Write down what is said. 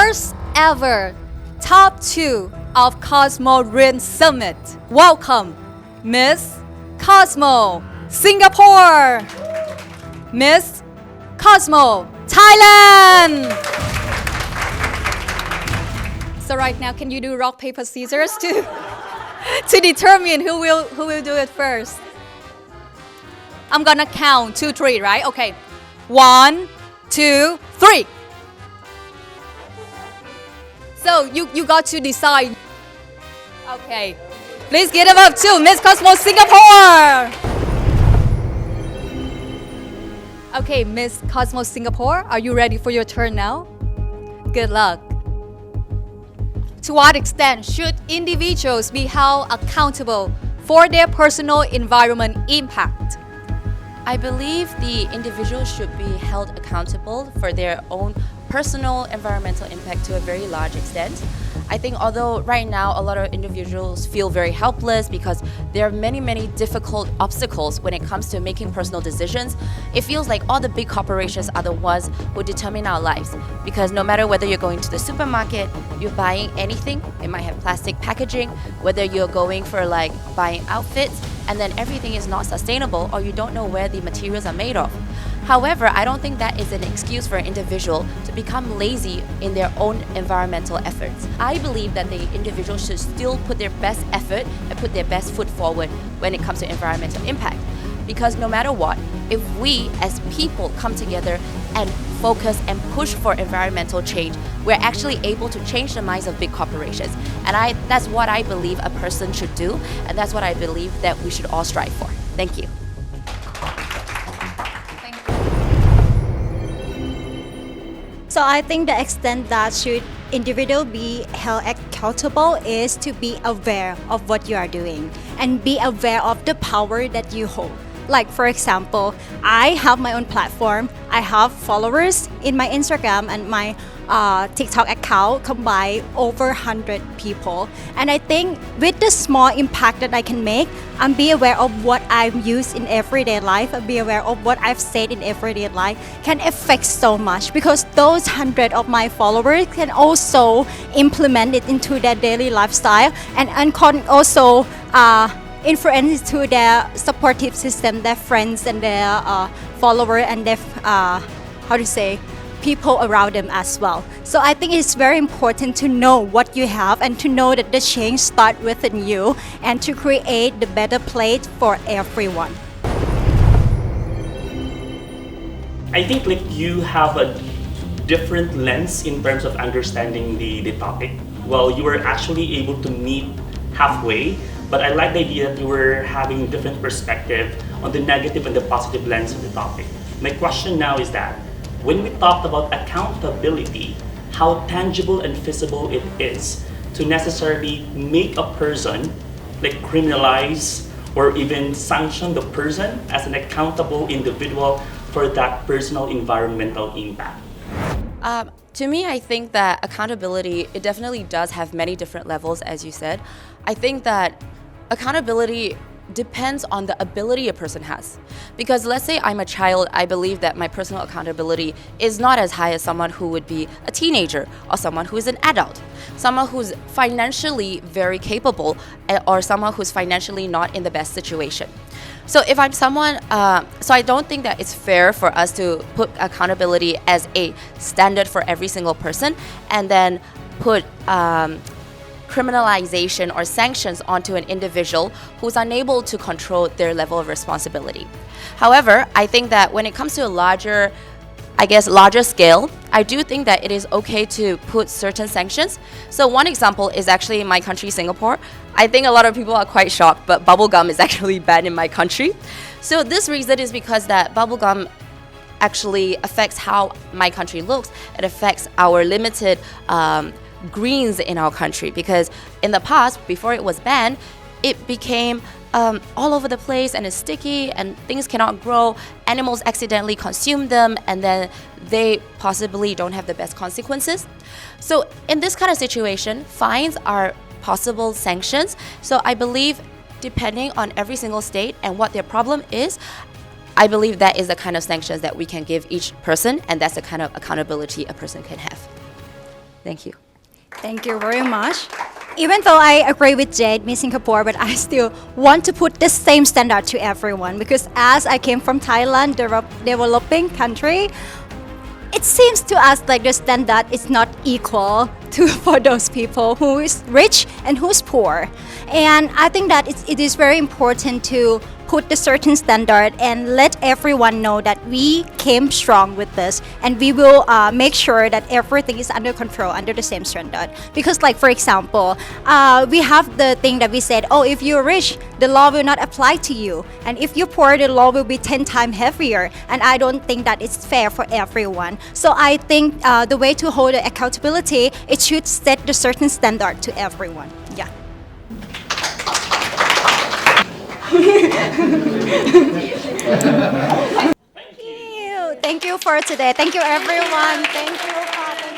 first ever top 2 of Cosmo Green Summit. Welcome, Miss Cosmo Singapore, Miss Cosmo Thailand. So right now, can you do rock, paper, scissors to determine who will do it first? I'm gonna count 2, 3, right? Okay. 1, 2, 3. So you got to decide. Okay. Please give it up to Miss Cosmo Singapore. Okay, Miss Cosmo Singapore, are you ready for your turn now? Good luck. To what extent should individuals be held accountable for their personal environment impact? I believe the individual should be held accountable for their own personal environmental impact to a very large extent. I think although right now a lot of individuals feel very helpless because there are many difficult obstacles when it comes to making personal decisions, it feels like all the big corporations are the ones who determine our lives. Because no matter whether you're going to the supermarket, you're buying anything, it might have plastic packaging, whether you're going for like buying outfits, and then everything is not sustainable or you don't know where the materials are made of. However, I don't think that is an excuse for an individual to become lazy in their own environmental efforts. I believe that the individual should still put their best effort and put their best foot forward when it comes to environmental impact. Because no matter what, if we as people come together and focus and push for environmental change, we're actually able to change the minds of big corporations. And that's what I believe a person should do, and that's what I believe that we should all strive for. Thank you. So I think the extent that should individual be held accountable is to be aware of what you are doing and be aware of the power that you hold. Like for example, I have my own platform. I have followers in my Instagram and my TikTok account combined over 100 people. And I think with the small impact that I can make, I'm be aware of what I've used in everyday life and be aware of what I've said in everyday life can affect so much, because those 100 of my followers can also implement it into their daily lifestyle and can also influence to their supportive system, their friends and their followers and their people around them as well. So I think it's very important to know what you have and to know that the change starts within you and to create the better place for everyone. I think like you have a different lens in terms of understanding the topic. Well, you were actually able to meet halfway, but I like the idea that you were having different perspective on the negative and the positive lens of the topic. My question now is that when we talked about accountability, how tangible and feasible it is to necessarily make a person like criminalize or even sanction the person as an accountable individual for that personal environmental impact. To me, I think that accountability, it definitely does have many different levels, as you said. I think that accountability depends on the ability a person has. Because let's say I'm a child, I believe that my personal accountability is not as high as someone who would be a teenager or someone who is an adult, someone who's financially very capable or someone who's financially not in the best situation. So if I'm someone, so I don't think that it's fair for us to put accountability as a standard for every single person and then put criminalization or sanctions onto an individual who's unable to control their level of responsibility. However, I think that when it comes to a larger scale, I do think that it is okay to put certain sanctions. So one example is actually my country, Singapore. I think a lot of people are quite shocked, but bubblegum is actually banned in my country. So this reason is because that bubblegum actually affects how my country looks. It affects our limited greens in our country, because in the past, before it was banned, it became all over the place and it's sticky and things cannot grow. Animals accidentally consume them and then they possibly don't have the best consequences. So in this kind of situation, fines are possible sanctions. So I believe depending on every single state and what their problem is, I believe that is the kind of sanctions that we can give each person, and that's the kind of accountability a person can have. Thank you. Thank you very much. Even though I agree with Jade, Miss Singapore, but I still want to put the same standard to everyone because as I came from Thailand, developing country, it seems to us like the standard is not equal to for those people who is rich and who's poor. And I think that it is very important to put the certain standard and let everyone know that we came strong with this and we will make sure that everything is under control under the same standard. Because like for example, we have the thing that we said, oh, if you're rich, the law will not apply to you. And if you're poor, the law will be 10 times heavier. And I don't think that it's fair for everyone. So I think the way to hold the accountability, it should set the certain standard to everyone. Yeah. Thank you for today. Thank you, everyone. Thank you.